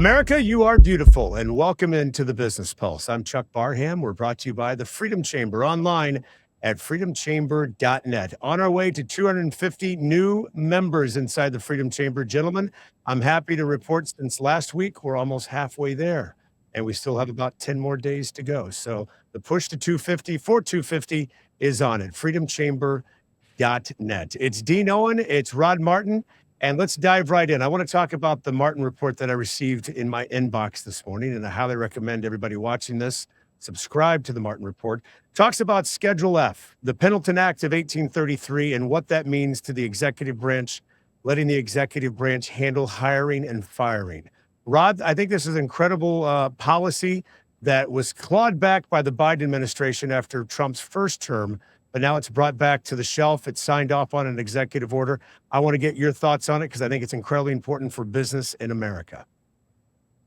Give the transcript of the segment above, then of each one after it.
America, you are beautiful, and welcome into the Business Pulse. I'm Chuck Barham. We're brought to you by the Freedom Chamber online at freedomchamber.net. On our way to 250 new members inside the Freedom Chamber. Gentlemen, I'm happy to report since last week, we're almost halfway there, and we still have about 10 more days to go. So the push to 250 for 250 is on it, freedomchamber.net. It's Dean Owen, it's Rod Martin. And let's dive right in. I want to talk about the Martin report that I received in my inbox this morning, and I highly recommend everybody watching this subscribe to the Martin report. Talks about Schedule F, the Pendleton Act of 1833, and what that means to the executive branch, letting the executive branch handle hiring and firing. Rod, I think this is incredible policy that was clawed back by the Biden administration after Trump's first term, but now it's brought back to the shelf. It's signed off on an executive order. I want to get your thoughts on it because I think it's incredibly important for business in America.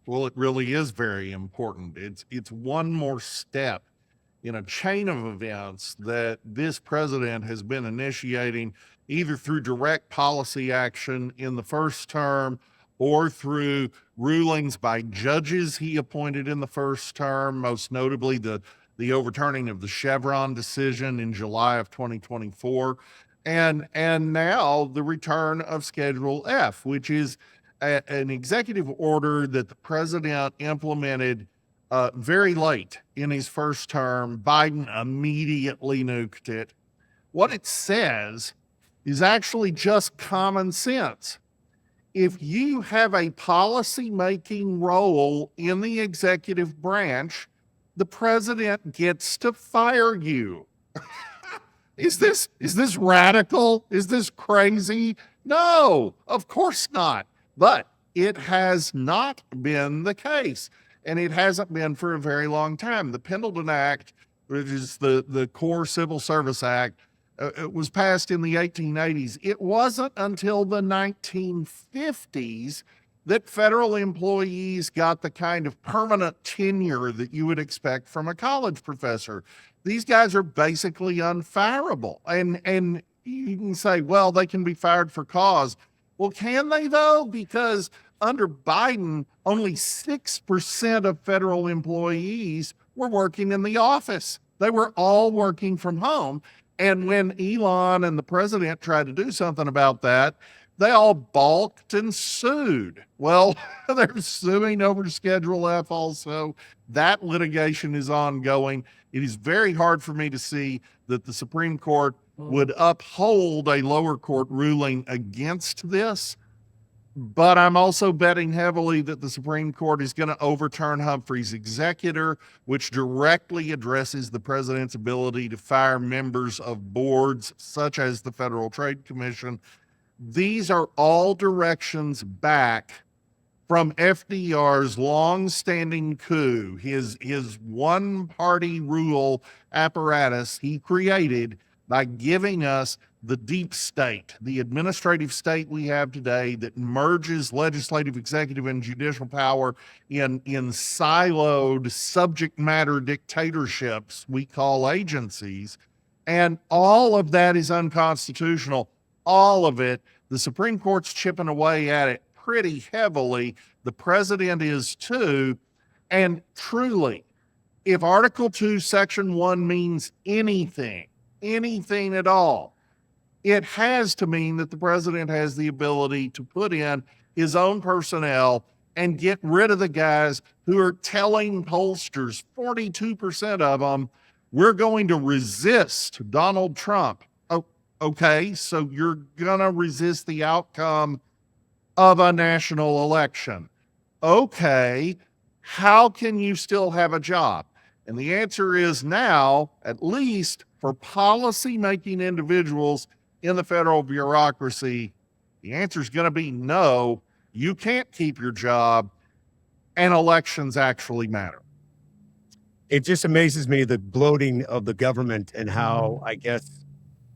Well, it really is very important. It's one more step in a chain of events that this president has been initiating either through direct policy action in the first term or through rulings by judges he appointed in the first term, most notably the overturning of the Chevron decision in July of 2024, and now the return of Schedule F, which is an executive order that the president implemented very late in his first term. Biden immediately nuked it. What it says is actually just common sense. If you have a policy-making role in the executive branch, the president gets to fire you. Is this radical? Is this crazy? No, of course not. But it has not been the case, and it hasn't been for a very long time. The Pendleton Act, which is the core civil service act, it was passed in the 1880s. It wasn't until the 1950s that federal employees got the kind of permanent tenure that you would expect from a college professor. These guys are basically unfireable. And you can say, well, they can be fired for cause. Well, can they though? Because under Biden, only 6% of federal employees were working in the office. They were all working from home. And when Elon and the president tried to do something about that, they all balked and sued. Well, they're suing over Schedule F also. That litigation is ongoing. It is very hard for me to see that the Supreme Court would uphold a lower court ruling against this. But I'm also betting heavily that the Supreme Court is going to overturn Humphrey's executor, which directly addresses the president's ability to fire members of boards such as the Federal Trade Commission. These are all directions back from FDR's long-standing coup, his one-party rule apparatus he created by giving us the deep state, the administrative state we have today that merges legislative, executive, and judicial power in siloed subject matter dictatorships we call agencies. And all of that is unconstitutional. All of it. The Supreme Court's chipping away at it pretty heavily. The president is too. And truly, if Article 2, Section 1 means anything at all, it has to mean that the president has the ability to put in his own personnel and get rid of the guys who are telling pollsters, 42% of them, we're going to resist Donald Trump. Okay, so you're gonna resist the outcome of a national election. Okay, how can you still have a job? And the answer is now, at least for policy-making individuals in the federal bureaucracy, the answer is gonna be no, you can't keep your job, and elections actually matter. It just amazes me the bloating of the government and how, I guess,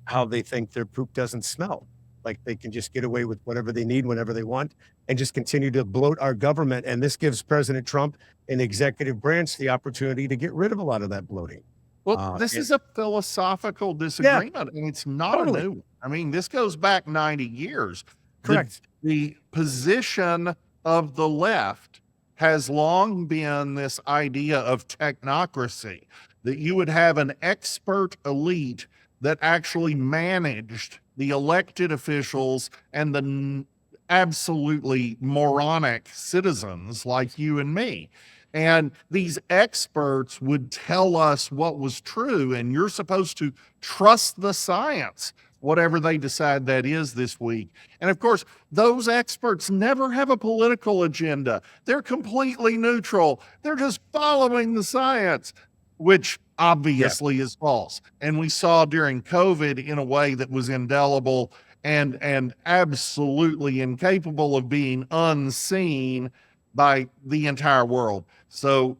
how they think their poop doesn't smell. Like they can just get away with whatever they need whenever they want and just continue to bloat our government. And this gives President Trump and the executive branch the opportunity to get rid of a lot of that bloating. Well, this is a philosophical disagreement, and it's not a new one. I mean, this goes back 90 years. Correct. The position of the left has long been this idea of technocracy, that you would have an expert elite that actually managed the elected officials and the absolutely moronic citizens like you and me. And these experts would tell us what was true, and you're supposed to trust the science, whatever they decide that is this week. And of course, those experts never have a political agenda. They're completely neutral. They're just following the science, which obviously is false. And we saw during COVID in a way that was indelible and absolutely incapable of being unseen by the entire world. So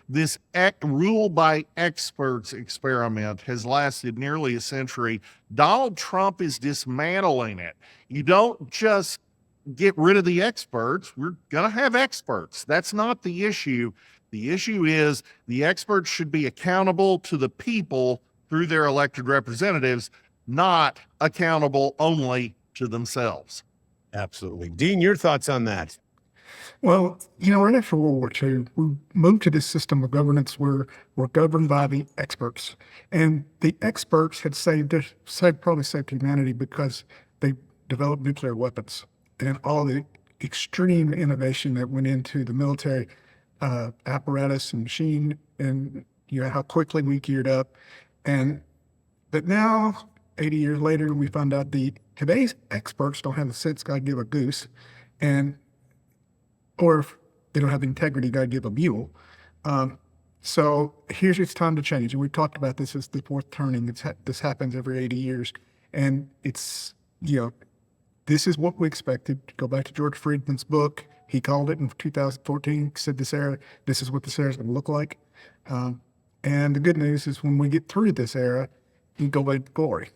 this rule by experts experiment has lasted nearly a century. Donald Trump is dismantling it. You don't just get rid of the experts. We're going to have experts. That's not the issue. The issue is the experts should be accountable to the people through their elected representatives, not accountable only to themselves. Absolutely. Dean, your thoughts on that? Well, right after World War II, we moved to this system of governance where we're governed by the experts. And the experts had probably saved humanity because they developed nuclear weapons and all the extreme innovation that went into the military apparatus and machine, and how quickly we geared up. But now, 80 years later, we found out today's experts don't have the sense God give a goose, or if they don't have the integrity God give a mule. So here's it's time to change. And we've talked about this as the fourth turning. This happens every 80 years. And it's, this is what we expected. Go back to George Friedman's book. He called it in 2014, said this is what this era is going to look like. And the good news is when we get through this era, you go back to glory.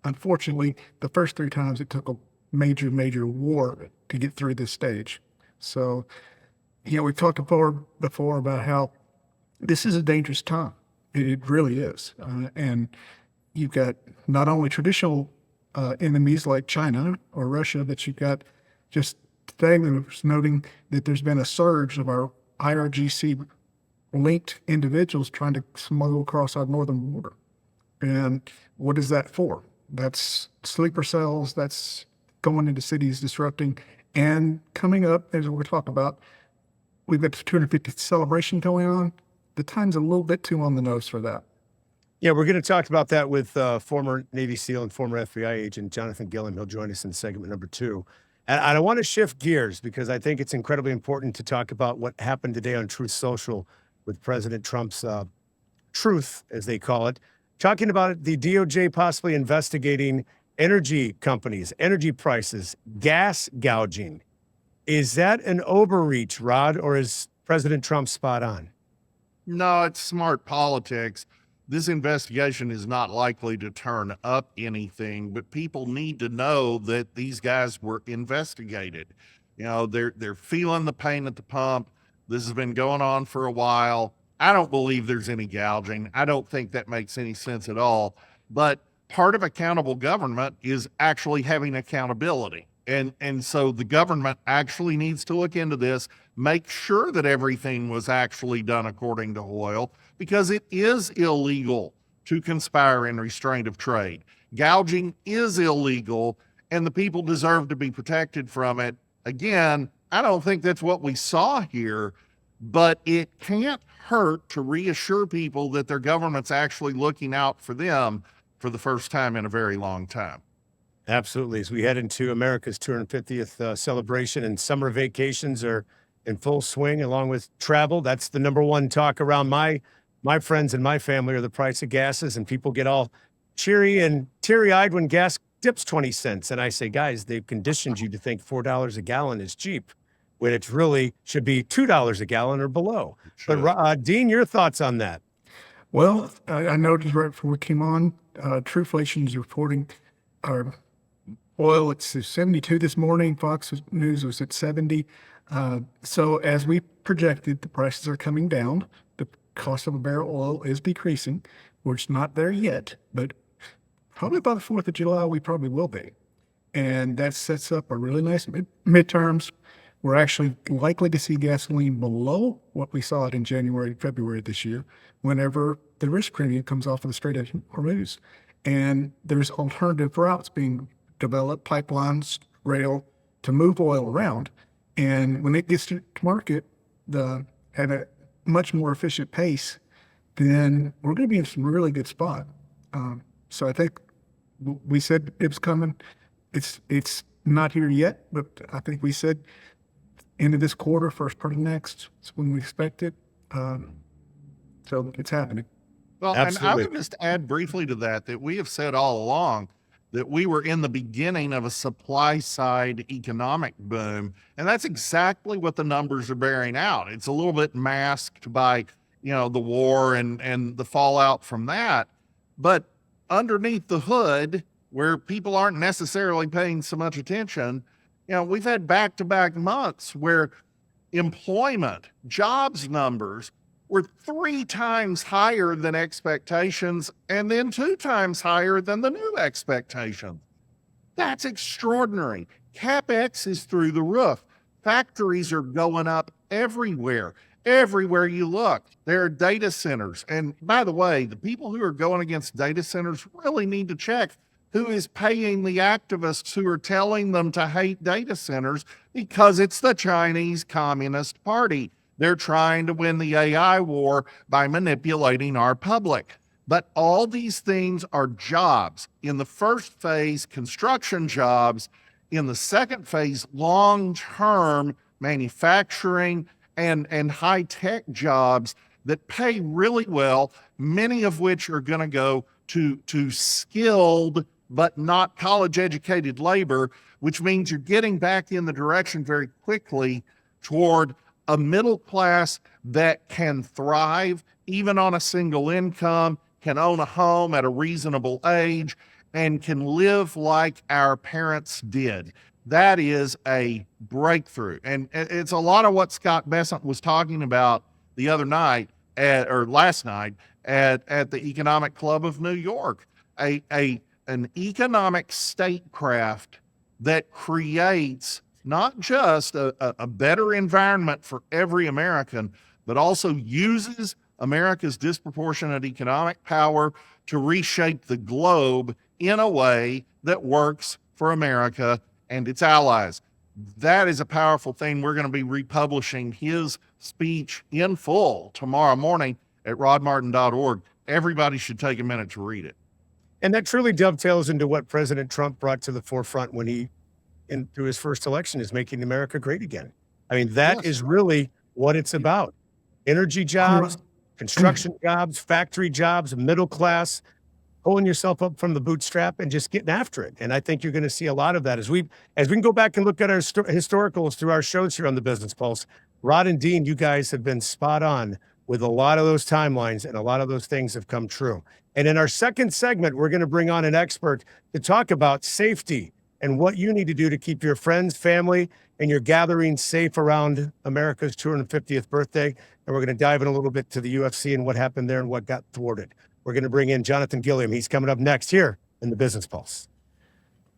Unfortunately, the first three times it took a major war to get through this stage. So, we've talked before about how this is a dangerous time. It really is. And you've got not only traditional enemies like China or Russia, but you've got just today we were noting that there's been a surge of our IRGC linked individuals trying to smuggle across our northern border. And what is that for? That's sleeper cells, that's going into cities, disrupting. And coming up, as we're talking about, we've got the 250th celebration going on. The time's a little bit too on the nose for that. Yeah, we're going to talk about that with former Navy SEAL and former FBI agent Jonathan Gilliam. He'll join us in segment number 2. And I want to shift gears because I think it's incredibly important to talk about what happened today on Truth Social with President Trump's truth, as they call it, talking about the DOJ possibly investigating energy companies, energy prices, gas gouging. Is that an overreach, Rod, or is President Trump spot on? No, it's smart politics. This investigation is not likely to turn up anything, but people need to know that these guys were investigated. They're feeling the pain at the pump. This has been going on for a while. I don't believe there's any gouging. I don't think that makes any sense at all. But part of accountable government is actually having accountability. And so the government actually needs to look into this, make sure that everything was actually done according to oil, because it is illegal to conspire in restraint of trade. Gouging is illegal, and the people deserve to be protected from it. Again, I don't think that's what we saw here, but it can't hurt to reassure people that their government's actually looking out for them for the first time in a very long time. Absolutely. As we head into America's 250th celebration and summer vacations are in full swing, along with travel, that's the number one talk around my friends and my family are the price of gases, and people get all cheery and teary-eyed when gas dips 20 cents. And I say, guys, they've conditioned you to think $4 a gallon is cheap, when it really should be $2 a gallon or below. Sure. But Dean, your thoughts on that? Well, I noticed right before we came on, Trueflation is reporting our oil, it's 72 this morning. Fox News was at 70. So as we projected, the prices are coming down. The cost of a barrel of oil is decreasing. We're just not there yet, but probably by the 4th of July, we probably will be. And that sets up a really nice midterms. We're actually likely to see gasoline below what we saw it in January, February this year, whenever the risk premium comes off of the Strait of Hormuz. And there's alternative routes being developed, pipelines, rail, to move oil around. And when it gets to market at a much more efficient pace, then we're going to be in some really good spot. So I think we said it was coming. It's not here yet, but I think we said end of this quarter, first part of next. It's when we expect it. So it's happening. Well, and I Absolutely. would just add briefly to that we have said all along that we were in the beginning of a supply side economic boom. And that's exactly what the numbers are bearing out. It's a little bit masked by, the war and the fallout from that. But underneath the hood, where people aren't necessarily paying so much attention, we've had back-to-back months where employment, jobs numbers were 3 times higher than expectations and then 2 times higher than the new expectation. That's extraordinary. CapEx is through the roof. Factories are going up everywhere. Everywhere you look, there are data centers. And by the way, the people who are going against data centers really need to check who is paying the activists who are telling them to hate data centers, because it's the Chinese Communist Party. They're trying to win the AI war by manipulating our public. But all these things are jobs. In the first phase, construction jobs. In the second phase, long-term manufacturing and high-tech jobs that pay really well, many of which are going to go to skilled but not college-educated labor, which means you're getting back in the direction very quickly toward a middle class that can thrive even on a single income, can own a home at a reasonable age, and can live like our parents did. That is a breakthrough. And it's a lot of what Scott Bessent was talking about the other night last night at the Economic Club of New York, an economic statecraft that creates not just a better environment for every American, but also uses America's disproportionate economic power to reshape the globe in a way that works for America and its allies. That is a powerful thing. We're going to be republishing his speech in full tomorrow morning at rodmartin.org. Everybody should take a minute to read it. And that truly dovetails into what President Trump brought to the forefront when through his first election, is making America great again. I mean, that is really what it's about. Energy jobs, construction jobs, factory jobs, middle class, pulling yourself up from the bootstrap and just getting after it. And I think you're going to see a lot of that as we can go back and look at our historicals through our shows here on the Business Pulse. Rod and Dean, you guys have been spot on with a lot of those timelines, and a lot of those things have come true. And in our second segment, we're going to bring on an expert to talk about safety and what you need to do to keep your friends, family, and your gatherings safe around America's 250th birthday. And we're going to dive in a little bit to the UFC and what happened there and what got thwarted. We're going to bring in Jonathan Gilliam. He's coming up next here in the Business Pulse.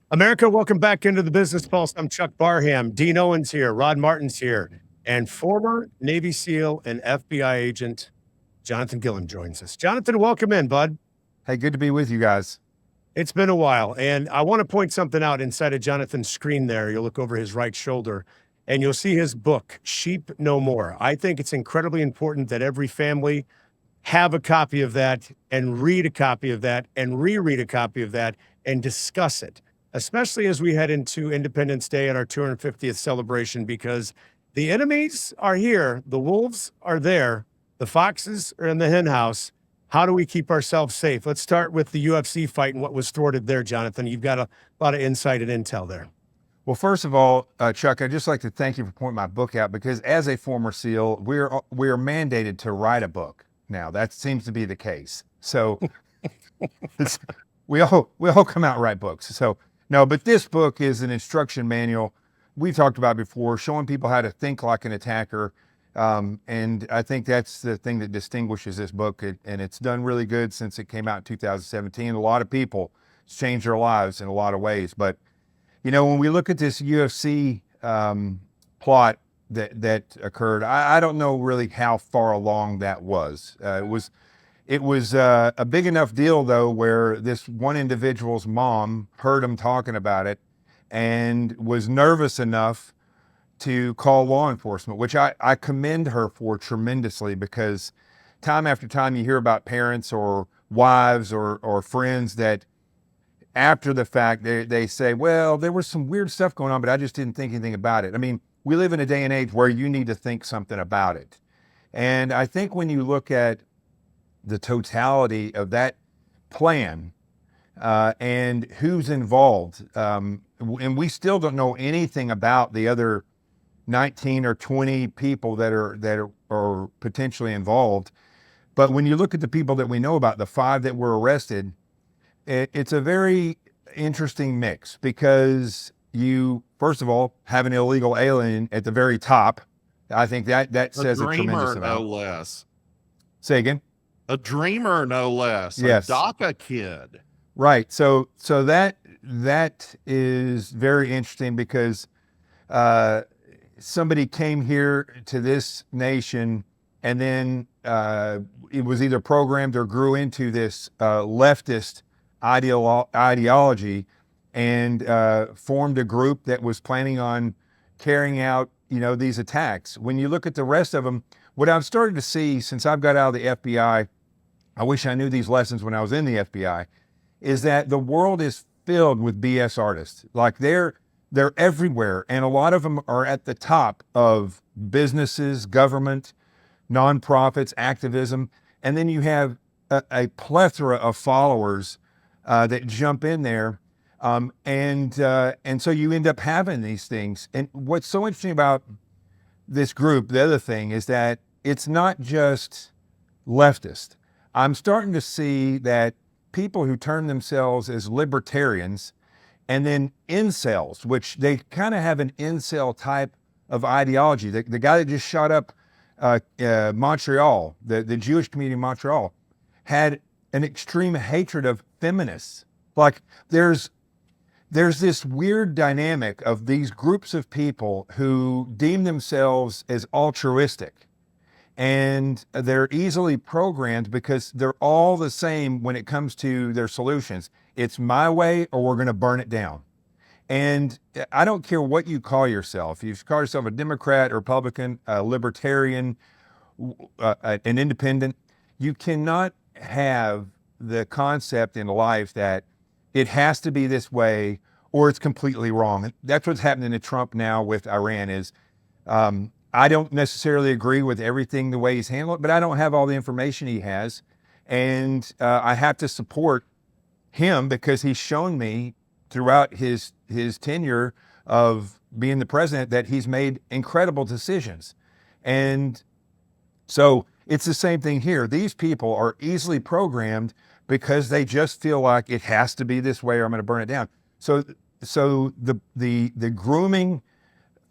America, welcome back into the Business Pulse. I'm Chuck Barham. Dean Owens here. Rod Martin's here. And former Navy SEAL and FBI agent Jonathan Gilliam joins us. Jonathan, welcome in, bud. Hey, good to be with you guys. It's been a while. And I want to point something out inside of Jonathan's screen there. You'll look over his right shoulder and you'll see his book, Sheep No More. I think it's incredibly important that every family have a copy of that and read a copy of that and reread a copy of that and discuss it, especially as we head into Independence Day and our 250th celebration, because the enemies are here. The wolves are there. The foxes are in the hen house. How do we keep ourselves safe? Let's start with the UFC fight and what was thwarted there, Jonathan. You've got a lot of insight and intel there. Well, first of all, Chuck, I'd just like to thank you for pointing my book out, because as a former SEAL, we are mandated to write a book now. That seems to be the case. So we all come out and write books. So no, but this book is an instruction manual we've talked about before, showing people how to think like an attacker. And I think that's the thing that distinguishes this book. And it's done really good since it came out in 2017. A lot of people, it's changed their lives in a lot of ways. But, when we look at this UFC plot that occurred. I don't know really how far along that was. It was a big enough deal though, where this one individual's mom heard him talking about it and was nervous enough to call law enforcement, which I commend her for tremendously, because time after time you hear about parents or wives or friends that after the fact they say, well, there was some weird stuff going on, but I just didn't think anything about it. I mean, we live in a day and age where you need to think something about it. And I think when you look at the totality of that plan and who's involved, and we still don't know anything about the other 19 or 20 people that are potentially involved. But when you look at the people that we know about, the 5 that were arrested, it's a very interesting mix, because you, first of all, have an illegal alien at the very top. I think that says a tremendous no amount. less. Say again? A dreamer, no less. Yes. A DACA kid. Right. So that is very interesting, because somebody came here to this nation and then it was either programmed or grew into this leftist ideology and formed a group that was planning on carrying out, these attacks. When you look at the rest of them, what I've started to see since I've got out of the FBI, I wish I knew these lessons when I was in the FBI, is that the world is filled with BS artists. Like they're everywhere, and a lot of them are at the top of businesses, government, nonprofits, activism, and then you have a plethora of followers that jump in there, and so you end up having these things. And what's so interesting about this group, the other thing, is that it's not just leftist. I'm starting to see that people who term themselves as libertarians, and then incels, which they kind of have an incel type of ideology. The guy that just shot up Montreal, the Jewish community in Montreal, had an extreme hatred of feminists. Like there's this weird dynamic of these groups of people who deem themselves as altruistic, and they're easily programmed because they're all the same when it comes to their solutions. It's my way or we're going to burn it down. And I don't care what you call yourself. You call yourself a Democrat, a Republican, a libertarian, an independent. You cannot have the concept in life that it has to be this way or it's completely wrong. That's what's happening to Trump now with Iran is, I don't necessarily agree with everything the way he's handled it, but I don't have all the information he has. And I have to support him because he's shown me throughout his tenure of being the president that he's made incredible decisions. And so it's the same thing here. These people are easily programmed because they just feel like it has to be this way or I'm going to burn it down. So the grooming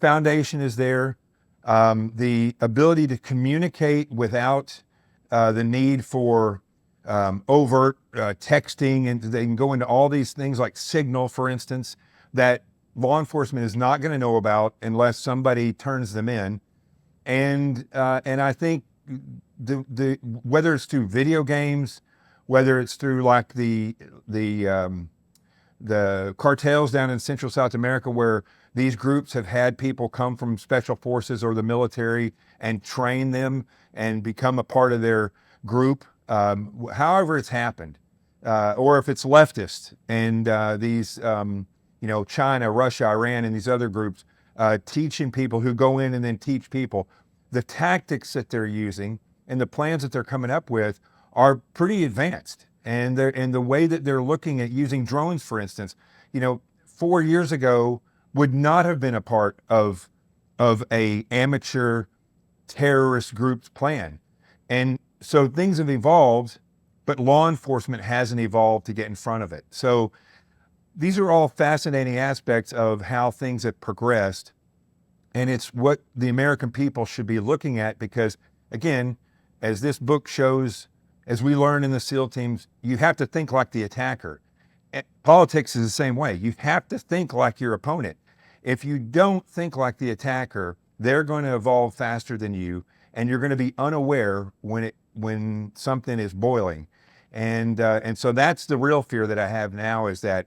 foundation is there. The ability to communicate without the need for overt texting, and they can go into all these things like Signal, for instance, that law enforcement is not going to know about unless somebody turns them in. And I think the whether it's through video games, whether it's through like the cartels down in Central South America, where these groups have had people come from special forces or the military and train them and become a part of their group. However it's happened, or if it's leftist and these, China, Russia, Iran, and these other groups teaching people who go in and then teach people, the tactics that they're using and the plans that they're coming up with are pretty advanced. And the way that they're looking at using drones, for instance, 4 years ago would not have been a part of a amateur terrorist group's plan. And so things have evolved, but law enforcement hasn't evolved to get in front of it. So these are all fascinating aspects of how things have progressed. And it's what the American people should be looking at, because again, as this book shows, as we learn in the SEAL teams, you have to think like the attacker. Politics is the same way. You have to think like your opponent. If you don't think like the attacker, they're going to evolve faster than you, and you're going to be unaware when something is boiling. And so that's the real fear that I have now, is that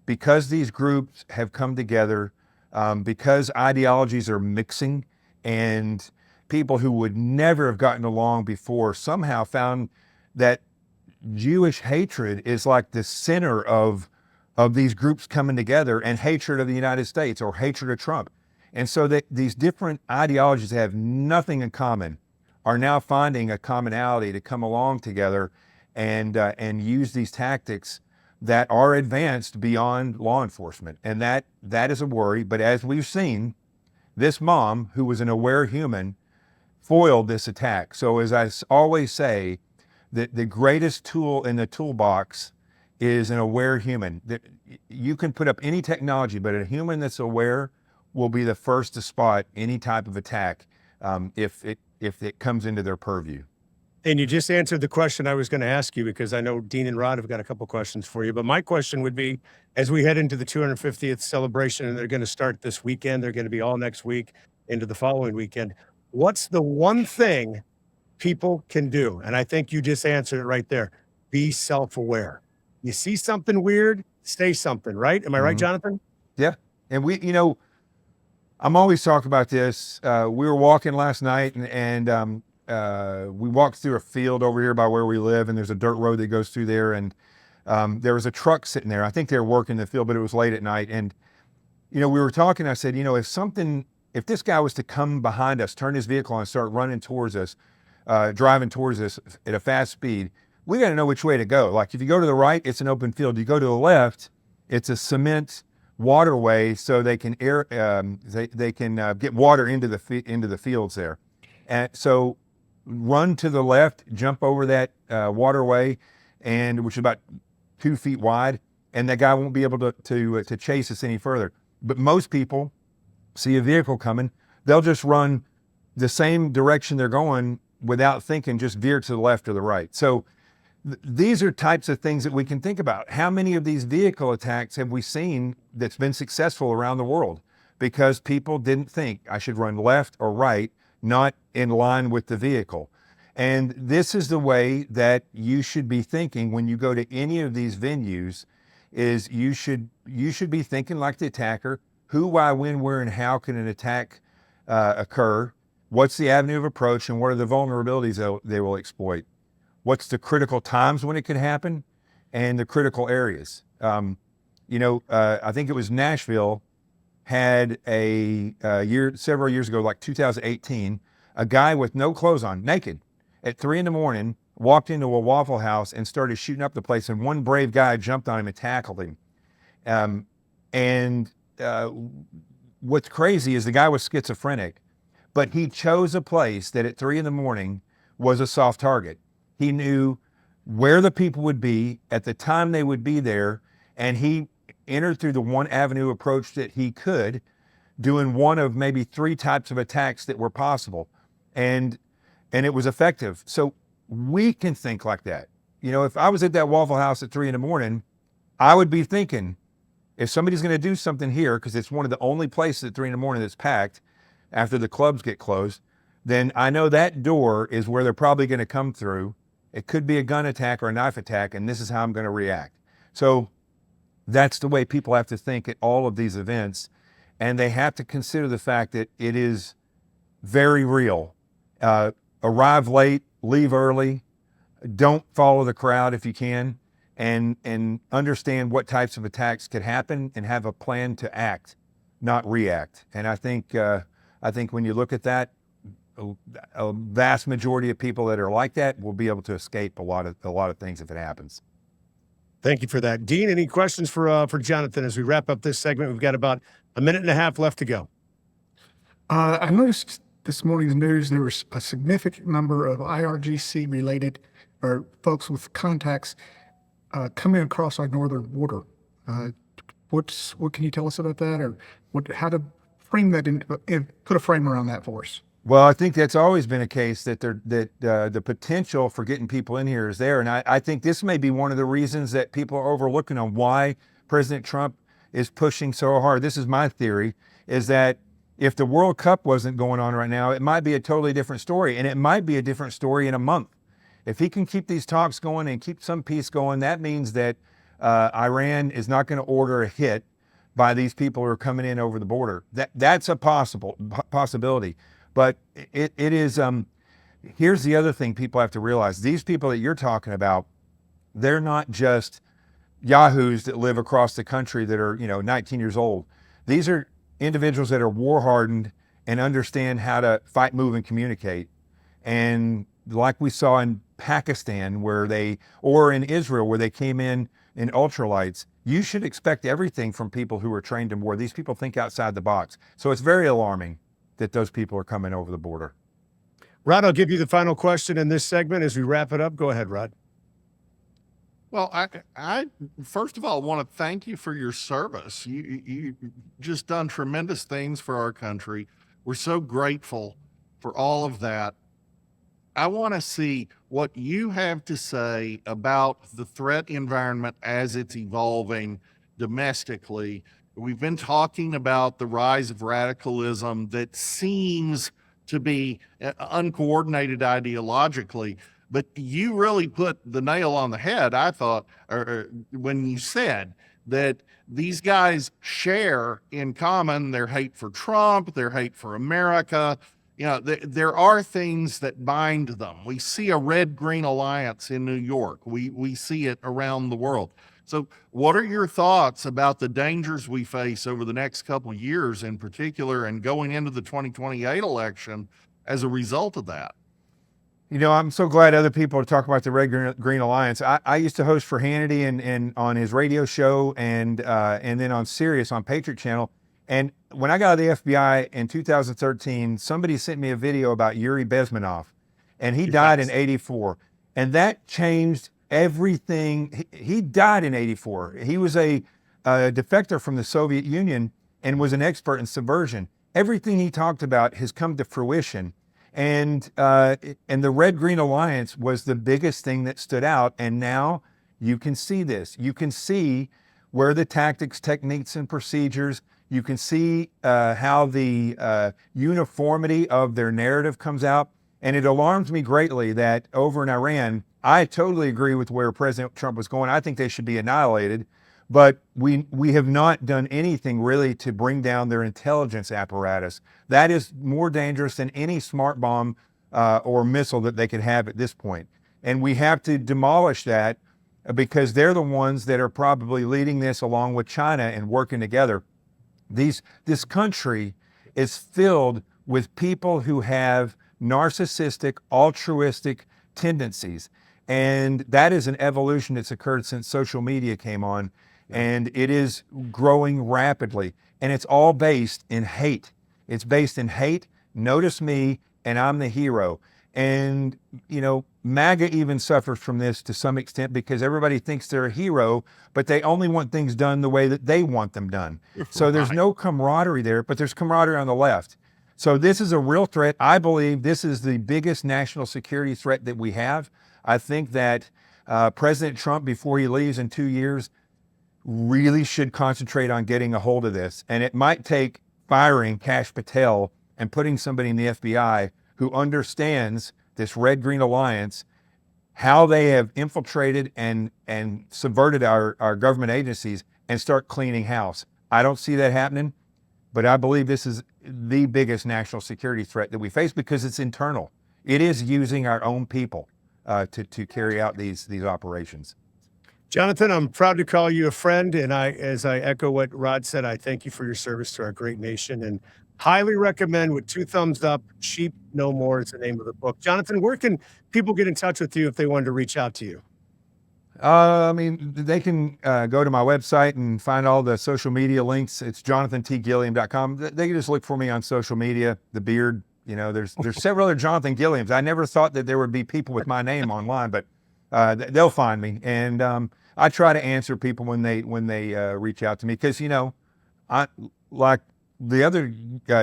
because these groups have come together, because ideologies are mixing, and people who would never have gotten along before somehow found that Jewish hatred is like the center of these groups coming together, and hatred of the United States or hatred of Trump. And so that these different ideologies that have nothing in common are now finding a commonality to come along together and use these tactics that are advanced beyond law enforcement. And that is a worry. But as we've seen, this mom, who was an aware human, foiled this attack. So as I always say, the greatest tool in the toolbox is an aware human. You can put up any technology, but a human that's aware will be the first to spot any type of attack if it comes into their purview. And you just answered the question I was going to ask you, because I know Dean and Rod have got a couple questions for you. But my question would be, as we head into the 250th celebration, and they're going to start this weekend, they're going to be all next week into the following weekend, what's the one thing people can do? And I think you just answered it right there. Be self-aware. You see something weird, say something, right? Am I right, Jonathan? Yeah. And I'm always talking about this. We were walking last night, and we walked through a field over here by where we live, and there's a dirt road that goes through there. And there was a truck sitting there. I think they were working the field, but it was late at night. And, we were talking. I said, if this guy was to come behind us, turn his vehicle on and start running towards us, driving towards us at a fast speed, we got to know which way to go. Like if you go to the right, it's an open field. You go to the left, it's a cement waterway, so they can get water into the fields there. And so run to the left, jump over that waterway, which is about 2 feet wide, and that guy won't be able to chase us any further. But most people see a vehicle coming, they'll just run the same direction they're going without thinking, just veer to the left or the right. So these are types of things that we can think about. How many of these vehicle attacks have we seen that's been successful around the world? Because people didn't think I should run left or right, not in line with the vehicle. And this is the way that you should be thinking when you go to any of these venues, is you should be thinking like the attacker. Who, why, when, where, and how can an attack occur? What's the avenue of approach, and what are the vulnerabilities they will exploit? What's the critical times when it could happen, and the critical areas? I think it was Nashville had several years ago, like 2018, a guy with no clothes on, naked, at 3 a.m, walked into a Waffle House and started shooting up the place. And one brave guy jumped on him and tackled him. What's crazy is the guy was schizophrenic, but he chose a place that at 3 a.m. was a soft target. He knew where the people would be at the time they would be there, and he entered through the one avenue approach that he could, doing one of maybe 3 types of attacks that were possible, and it was effective. So we can think like that. If I was at that Waffle House at 3 a.m, I would be thinking, if somebody's going to do something here, because it's one of the only places at 3 a.m. that's packed after the clubs get closed, then I know that door is where they're probably going to come through. It could be a gun attack or a knife attack, and this is how I'm going to react. So that's the way people have to think at all of these events, and they have to consider the fact that it is very real. Arrive late, leave early, don't follow the crowd if you can, and understand what types of attacks could happen, and have a plan to act, not react. And I think when you look at that, a vast majority of people that are like that will be able to escape a lot of things if it happens. Thank you for that. Dean, any questions for Jonathan as we wrap up this segment? We've got about a minute and a half left to go. I noticed this morning's news, there was a significant number of IRGC related or folks with contacts coming across our northern border. What can you tell us about that, or how to frame that put a frame around that for us? Well, I think that's always been a case that the potential for getting people in here is there. And I think this may be one of the reasons that people are overlooking on why President Trump is pushing so hard. This is my theory, is that if the World Cup wasn't going on right now, it might be a totally different story, and it might be a different story in a month. If he can keep these talks going and keep some peace going, that means that Iran is not going to order a hit by these people who are coming in over the border. That's a possibility. But it is, here's the other thing people have to realize. These people that you're talking about, they're not just yahoos that live across the country that are, 19 years old. These are individuals that are war hardened and understand how to fight, move, and communicate. And like we saw in Pakistan or in Israel where they came in ultralights, you should expect everything from people who are trained in war. These people think outside the box. So it's very alarming that those people are coming over the border. Rod, I'll give you the final question in this segment as we wrap it up. Go ahead, Rod. Well, I first of all want to thank you for your service. You just done tremendous things for our country. We're so grateful for all of that. I want to see what you have to say about the threat environment as it's evolving domestically. We've been talking about the rise of radicalism that seems to be uncoordinated ideologically, but you really put the nail on the head, I thought, when you said that these guys share in common their hate for Trump, their hate for America. There are things that bind them. We see a red-green alliance in New York. We see it around the world. So what are your thoughts about the dangers we face over the next couple of years in particular and going into the 2028 election as a result of that? I'm so glad other people are talking about the Red Green Alliance. I used to host for Hannity and on his radio show and then on Sirius on Patriot Channel. And when I got out of the FBI in 2013, somebody sent me a video about Yuri Bezmenov, and he died in '84. And that changed everything. He died in '84. He was a defector from the Soviet Union and was an expert in subversion. Everything he talked about has come to fruition. And the Red Green Alliance was the biggest thing that stood out. And now you can see this. You can see where the tactics, techniques, and procedures. You can see how the uniformity of their narrative comes out. And it alarms me greatly that over in Iran, I totally agree with where President Trump was going. I think they should be annihilated. But we have not done anything really to bring down their intelligence apparatus. That is more dangerous than any smart bomb or missile that they could have at this point. And we have to demolish that because they're the ones that are probably leading this along with China and working together. This country is filled with people who have narcissistic, altruistic tendencies. And that is an evolution that's occurred since social media came on. And it is growing rapidly. And it's all based in hate. It's based in hate, notice me, and I'm the hero. And, MAGA even suffers from this to some extent because everybody thinks they're a hero, but they only want things done the way that they want them done. So there's no camaraderie there, but there's camaraderie on the left. So this is a real threat. I believe this is the biggest national security threat that we have. I think that President Trump, before he leaves in 2 years, really should concentrate on getting a hold of this. And it might take firing Kash Patel and putting somebody in the FBI who understands this Red-Green Alliance, how they have infiltrated and subverted our government agencies, and start cleaning house. I don't see that happening, but I believe this is the biggest national security threat that we face because it's internal. It is using our own people to carry out these operations. Jonathan, I'm proud to call you a friend, and as I echo what Rod said, I thank you for your service to our great nation, and highly recommend with 2 thumbs up. Sheep No More is the name of the book. Jonathan, where can people get in touch with you if they wanted to reach out to you? They can go to my website and find all the social media links. It's jonathantgilliam.com. They can just look for me on social media. The beard, there's several other Jonathan Gilliams. I never thought that there would be people with my name online, but they'll find me. And I try to answer people when they reach out to me because I like the other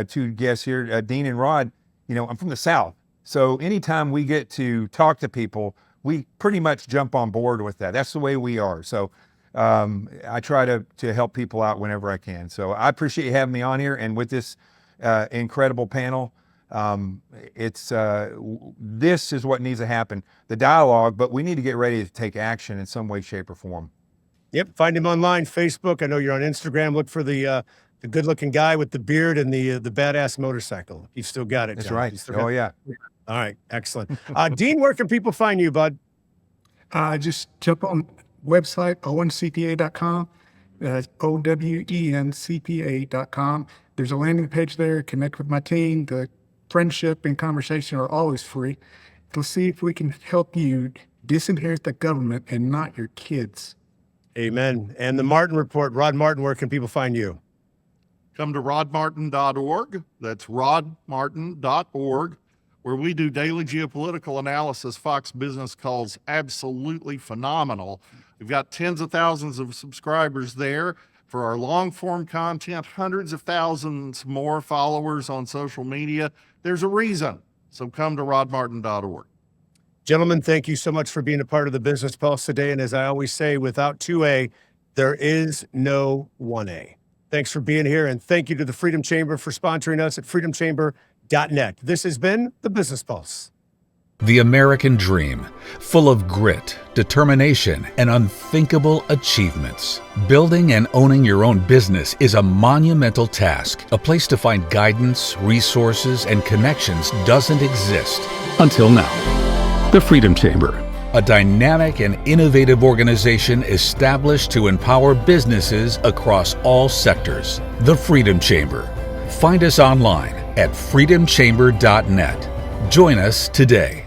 2 guests here, Dean and Rod. I'm from the South, so anytime we get to talk to people, we pretty much jump on board with that. That's the way we are. So I try to help people out whenever I can. So I appreciate you having me on here. And with this incredible panel. This is what needs to happen, the dialogue, but we need to get ready to take action in some way, shape, or form. Yep. Find him online, Facebook. I know you're on Instagram. Look for the good-looking guy with the beard and the badass motorcycle. You've still got it. That's John. right. You still got Oh, yeah. All right. Excellent. Dean, where can people find you, bud? Just jump on website, owencpa.com. That's OWENCPA.com. There's a landing page there. Connect with my team. The friendship and conversation are always free. Let's see if we can help you disinherit the government and not your kids. Amen. And the Martin Report, Rod Martin, where can people find you? Come to rodmartin.org. That's rodmartin.org, where we do daily geopolitical analysis. Fox Business calls absolutely phenomenal. We've got tens of thousands of subscribers there for our long form content, hundreds of thousands more followers on social media. There's a reason. So come to rodmartin.org. Gentlemen, thank you so much for being a part of the Business Pulse today. And as I always say, without 2A, there is no 1A. Thanks for being here. And thank you to the Freedom Chamber for sponsoring us at freedomchamber.net. This has been the Business Pulse. The American dream, full of grit, determination, and unthinkable achievements. Building and owning your own business is a monumental task. A place to find guidance, resources, and connections doesn't exist. Until now. The Freedom Chamber. A dynamic and innovative organization established to empower businesses across all sectors. The Freedom Chamber. Find us online at freedomchamber.net. Join us today.